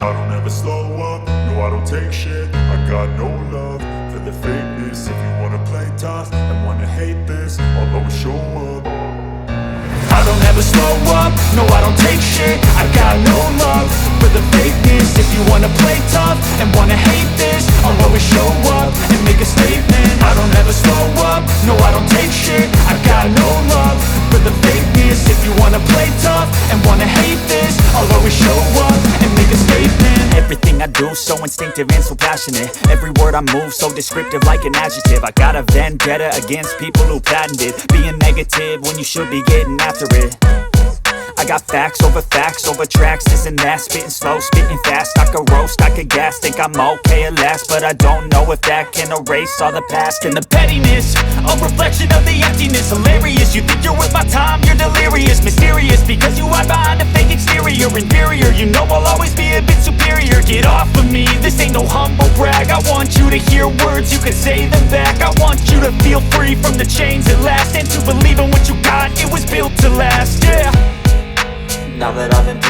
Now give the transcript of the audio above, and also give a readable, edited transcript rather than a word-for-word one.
I don't ever slow up, no I don't take shit. I got no love for the fakeness. If you wanna play tough and wanna hate this, I'll always show up. I don't ever slow up, no I don't take shit. I got no love for the fakeness. If you wanna play tough and wanna hate this, I'll always show up and make a statement. I don't ever slow up, no I don't take shit. I got no love for the fakeness. If you wanna play tough and wanna hate this, I'll always show up and make a statement. Everything I do so instinctive and so passionate. Every word I move so descriptive like an adjective. I got a vendetta against people who patented being negative when you should be getting after it. I got facts over tracks, this and that. Spitting slow, spitting fast. I could roast, I could gas. Think I'm okay at last, but I don't know if that can erase all the past. And the pettiness, a reflection of the emptiness. Hilarious, you think you're worth my time, you're delirious. Mysterious, because you hide behind a fake exterior. Inferior, you know I'll always be a bit superior. Get off of me, this ain't no humble brag. I want you to hear words, you can say them back. I want you to feel free from the chains at last, and to believe in what you got, it was built to last, yeah. Now that I've been